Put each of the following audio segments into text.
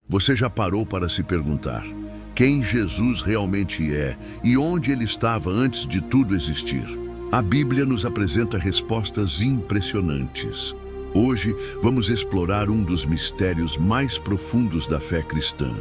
Você já parou para se perguntar quem Jesus realmente é e onde ele estava antes de tudo existir? A Bíblia nos apresenta respostas impressionantes. Hoje vamos explorar um dos mistérios mais profundos da fé cristã: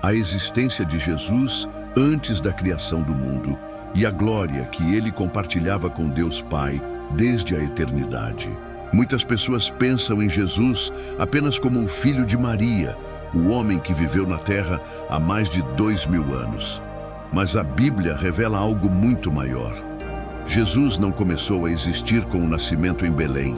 a existência de Jesus antes da criação do mundo e a glória que ele compartilhava com Deus Pai desde a eternidade. Muitas pessoas pensam em Jesus apenas como o filho de Maria, o homem que viveu na Terra há mais de 2000 anos. Mas a Bíblia revela algo muito maior. Jesus não começou a existir com o nascimento em Belém.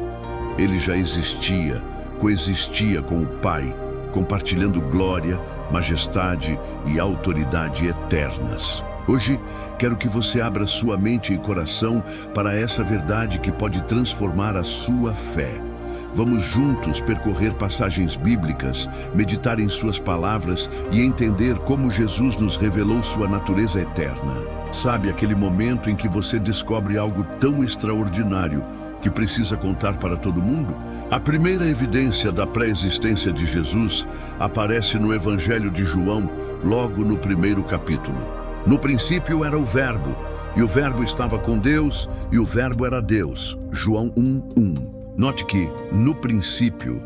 Ele já existia, coexistia com o Pai, compartilhando glória, majestade e autoridade eternas. Hoje, quero que você abra sua mente e coração para essa verdade que pode transformar a sua fé. Vamos juntos percorrer passagens bíblicas, meditar em suas palavras e entender como Jesus nos revelou sua natureza eterna. Sabe aquele momento em que você descobre algo tão extraordinário que precisa contar para todo mundo? A primeira evidência da pré-existência de Jesus aparece no Evangelho de João, logo no primeiro capítulo. No princípio era o Verbo, e o Verbo estava com Deus, e o Verbo era Deus. João 1:1. Note que, no princípio,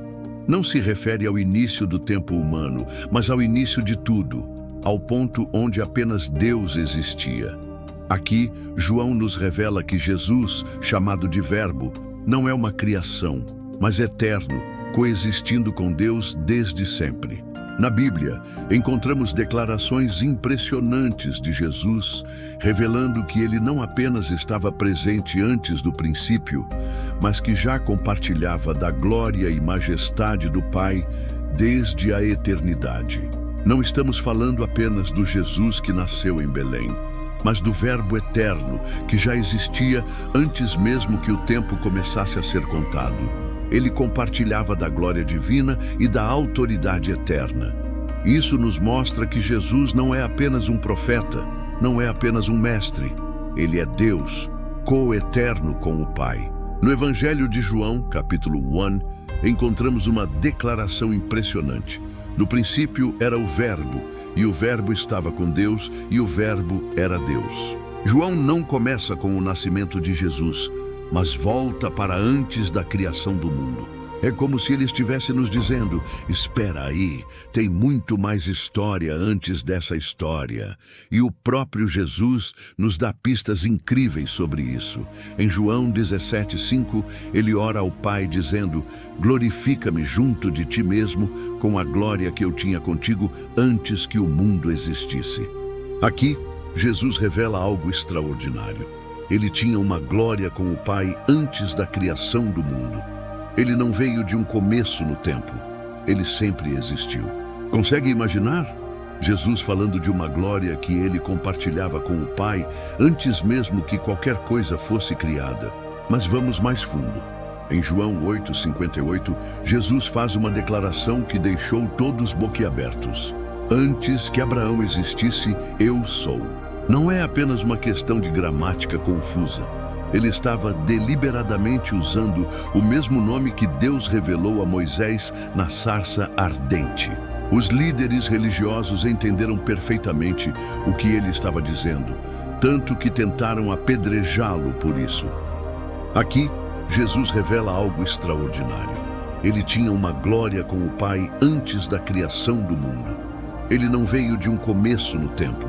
não se refere ao início do tempo humano, mas ao início de tudo, ao ponto onde apenas Deus existia. Aqui, João nos revela que Jesus, chamado de Verbo, não é uma criação, mas eterno, coexistindo com Deus desde sempre. Na Bíblia, encontramos declarações impressionantes de Jesus, revelando que ele não apenas estava presente antes do princípio, mas que já compartilhava da glória e majestade do Pai desde a eternidade. Não estamos falando apenas do Jesus que nasceu em Belém, mas do Verbo eterno que já existia antes mesmo que o tempo começasse a ser contado. Ele compartilhava da glória divina e da autoridade eterna. Isso nos mostra que Jesus não é apenas um profeta, não é apenas um mestre. Ele é Deus, coeterno com o Pai. No Evangelho de João, capítulo 1, encontramos uma declaração impressionante. No princípio era o Verbo, e o Verbo estava com Deus, e o Verbo era Deus. João não começa com o nascimento de Jesus, mas volta para antes da criação do mundo. É como se ele estivesse nos dizendo: espera aí, tem muito mais história antes dessa história. E o próprio Jesus nos dá pistas incríveis sobre isso. Em João 17:5, ele ora ao Pai dizendo: glorifica-me junto de ti mesmo com a glória que eu tinha contigo antes que o mundo existisse. Aqui, Jesus revela algo extraordinário. Ele tinha uma glória com o Pai antes da criação do mundo. Ele não veio de um começo no tempo. Ele sempre existiu. Consegue imaginar? Jesus falando de uma glória que ele compartilhava com o Pai antes mesmo que qualquer coisa fosse criada. Mas vamos mais fundo. Em João 8:58, Jesus faz uma declaração que deixou todos boquiabertos. Antes que Abraão existisse, eu sou. Não é apenas uma questão de gramática confusa. Ele estava deliberadamente usando o mesmo nome que Deus revelou a Moisés na sarça ardente. Os líderes religiosos entenderam perfeitamente o que ele estava dizendo, tanto que tentaram apedrejá-lo por isso. Aqui, Jesus revela algo extraordinário. Ele tinha uma glória com o Pai antes da criação do mundo. Ele não veio de um começo no tempo.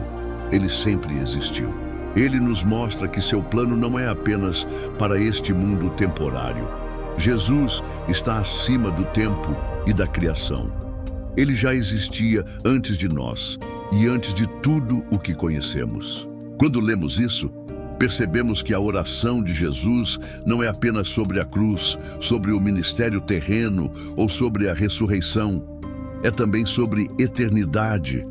Ele sempre existiu. Ele nos mostra que seu plano não é apenas para este mundo temporário. Jesus está acima do tempo e da criação. Ele já existia antes de nós e antes de tudo o que conhecemos. Quando lemos isso, percebemos que a oração de Jesus não é apenas sobre a cruz, sobre o ministério terreno ou sobre a ressurreição. É também sobre eternidade.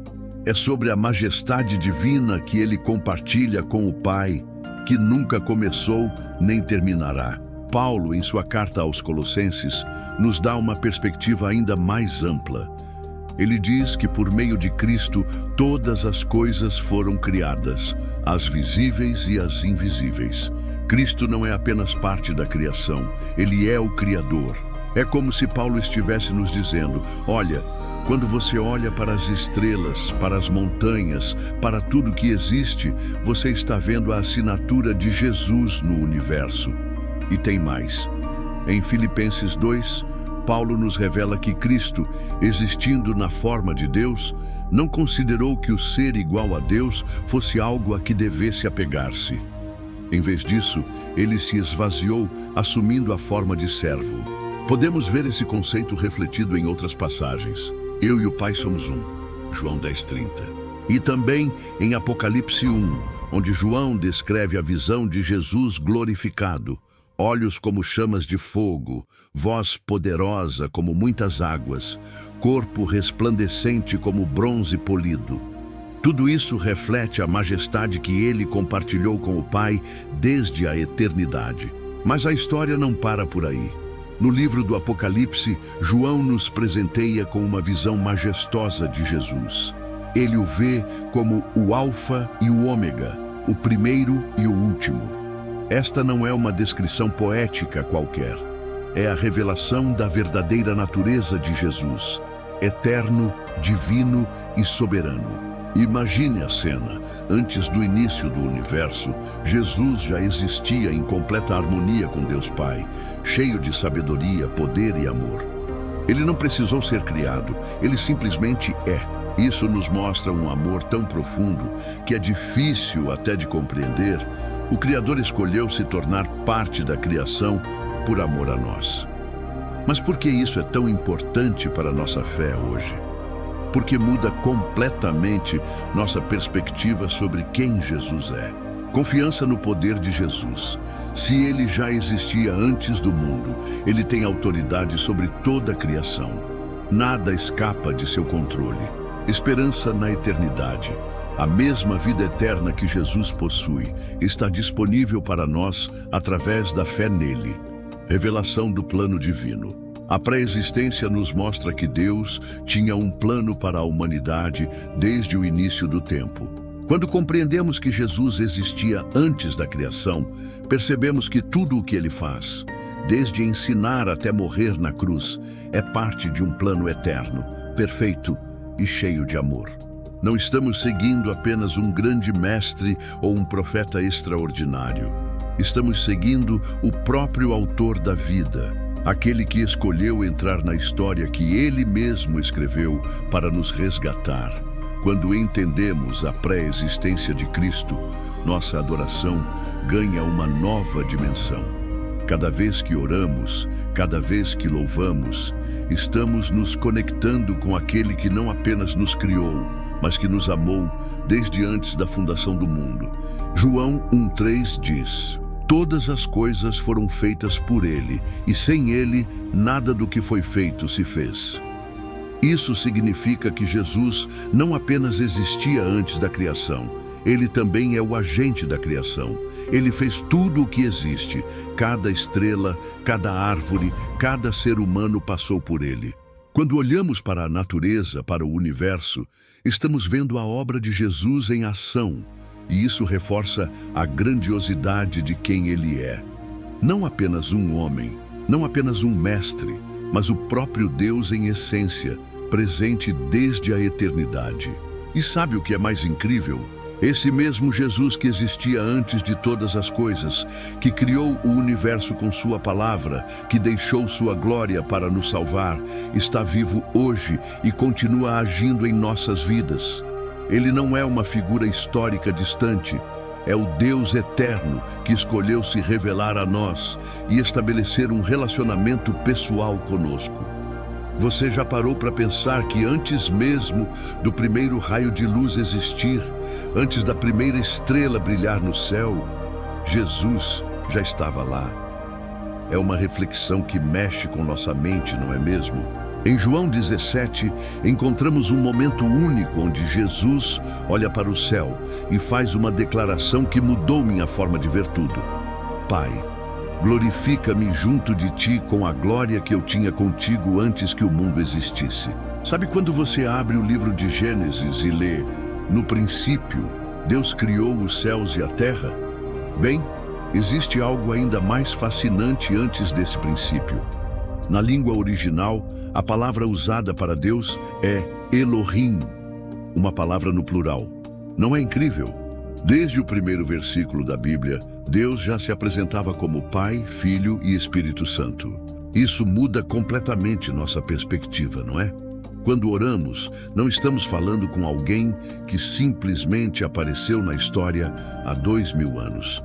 É sobre a majestade divina que ele compartilha com o Pai, que nunca começou nem terminará. Paulo, em sua carta aos Colossenses, nos dá uma perspectiva ainda mais ampla. Ele diz que por meio de Cristo todas as coisas foram criadas, as visíveis e as invisíveis. Cristo não é apenas parte da criação, ele é o Criador. É como se Paulo estivesse nos dizendo: olha, Quando você olha para as estrelas, para as montanhas, para tudo que existe, você está vendo a assinatura de Jesus no universo. E tem mais. Em Filipenses 2, Paulo nos revela que Cristo, existindo na forma de Deus, não considerou que o ser igual a Deus fosse algo a que devesse apegar-se. Em vez disso, ele se esvaziou, assumindo a forma de servo. Podemos ver esse conceito refletido em outras passagens. Eu e o Pai somos um, João 10:30. E também em Apocalipse 1, onde João descreve a visão de Jesus glorificado. Olhos como chamas de fogo, voz poderosa como muitas águas, corpo resplandecente como bronze polido. Tudo isso reflete a majestade que ele compartilhou com o Pai desde a eternidade. Mas a história não para por aí. No livro do Apocalipse, João nos presenteia com uma visão majestosa de Jesus. Ele o vê como o Alfa e o Ômega, o primeiro e o último. Esta não é uma descrição poética qualquer. É a revelação da verdadeira natureza de Jesus, eterno, divino e soberano. Imagine a cena. Antes do início do universo, Jesus já existia em completa harmonia com Deus Pai, cheio de sabedoria, poder e amor. Ele não precisou ser criado, ele simplesmente é. Isso nos mostra um amor tão profundo que é difícil até de compreender. O Criador escolheu se tornar parte da criação por amor a nós. Mas por que isso é tão importante para a nossa fé hoje? Porque muda completamente nossa perspectiva sobre quem Jesus é. Confiança no poder de Jesus. Se ele já existia antes do mundo, ele tem autoridade sobre toda a criação. Nada escapa de seu controle. Esperança na eternidade. A mesma vida eterna que Jesus possui está disponível para nós através da fé nele. Revelação do plano divino. A pré-existência nos mostra que Deus tinha um plano para a humanidade desde o início do tempo. Quando compreendemos que Jesus existia antes da criação, percebemos que tudo o que ele faz, desde ensinar até morrer na cruz, é parte de um plano eterno, perfeito e cheio de amor. Não estamos seguindo apenas um grande mestre ou um profeta extraordinário. Estamos seguindo o próprio autor da vida, aquele que escolheu entrar na história que ele mesmo escreveu para nos resgatar. Quando entendemos a pré-existência de Cristo, nossa adoração ganha uma nova dimensão. Cada vez que oramos, cada vez que louvamos, estamos nos conectando com aquele que não apenas nos criou, mas que nos amou desde antes da fundação do mundo. João 1:3 diz: todas as coisas foram feitas por ele, e sem ele, nada do que foi feito se fez. Isso significa que Jesus não apenas existia antes da criação, ele também é o agente da criação. Ele fez tudo o que existe. Cada estrela, cada árvore, cada ser humano passou por ele. Quando olhamos para a natureza, para o universo, estamos vendo a obra de Jesus em ação. E isso reforça a grandiosidade de quem ele é. Não apenas um homem, não apenas um mestre, mas o próprio Deus em essência, presente desde a eternidade. E sabe o que é mais incrível? Esse mesmo Jesus que existia antes de todas as coisas, que criou o universo com sua palavra, que deixou sua glória para nos salvar, está vivo hoje e continua agindo em nossas vidas. Ele não é uma figura histórica distante, é o Deus eterno que escolheu se revelar a nós e estabelecer um relacionamento pessoal conosco. Você já parou para pensar que antes mesmo do primeiro raio de luz existir, antes da primeira estrela brilhar no céu, Jesus já estava lá? É uma reflexão que mexe com nossa mente, não é mesmo? Em João 17, encontramos um momento único onde Jesus olha para o céu e faz uma declaração que mudou minha forma de ver tudo. Pai, glorifica-me junto de ti com a glória que eu tinha contigo antes que o mundo existisse. Sabe quando você abre o livro de Gênesis e lê: no princípio, Deus criou os céus e a terra? Bem, existe algo ainda mais fascinante antes desse princípio. Na língua original, A palavra usada para Deus é Elohim, uma palavra no plural. Não é incrível? Desde o primeiro versículo da Bíblia, Deus já se apresentava como Pai, Filho e Espírito Santo. Isso muda completamente nossa perspectiva, não é? Quando oramos, não estamos falando com alguém que simplesmente apareceu na história há 2000 anos.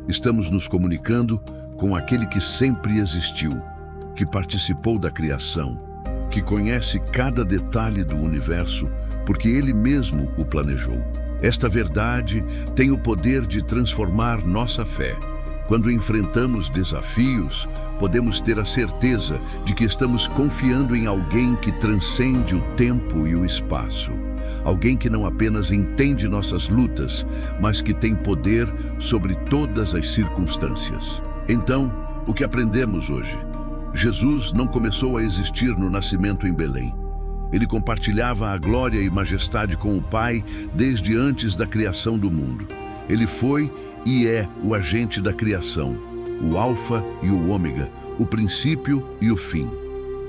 Estamos nos comunicando com aquele que sempre existiu, que participou da criação, que conhece cada detalhe do universo, porque ele mesmo o planejou. Esta verdade tem o poder de transformar nossa fé. Quando enfrentamos desafios, podemos ter a certeza de que estamos confiando em alguém que transcende o tempo e o espaço. Alguém que não apenas entende nossas lutas, mas que tem poder sobre todas as circunstâncias. Então, o que aprendemos hoje? Jesus não começou a existir no nascimento em Belém. Ele compartilhava a glória e majestade com o Pai desde antes da criação do mundo. Ele foi e é o agente da criação, o Alfa e o Ômega, o princípio e o fim.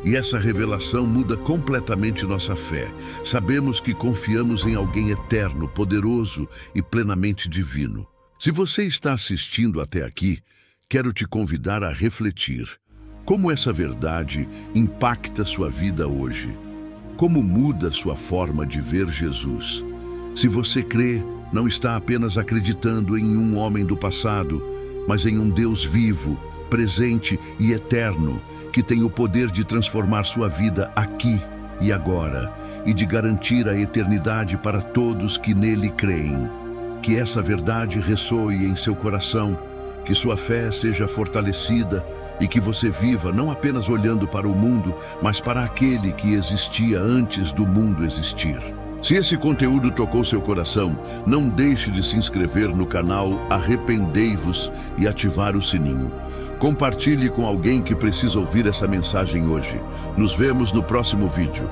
E essa revelação muda completamente nossa fé. Sabemos que confiamos em alguém eterno, poderoso e plenamente divino. Se você está assistindo até aqui, quero te convidar a refletir. Como essa verdade impacta sua vida hoje? Como muda sua forma de ver Jesus? Se você crê, não está apenas acreditando em um homem do passado, mas em um Deus vivo, presente e eterno, que tem o poder de transformar sua vida aqui e agora e de garantir a eternidade para todos que nele creem. Que essa verdade ressoe em seu coração, que sua fé seja fortalecida e que você viva não apenas olhando para o mundo, mas para aquele que existia antes do mundo existir. Se esse conteúdo tocou seu coração, não deixe de se inscrever no canal Arrependei-vos e ativar o sininho. Compartilhe com alguém que precisa ouvir essa mensagem hoje. Nos vemos no próximo vídeo.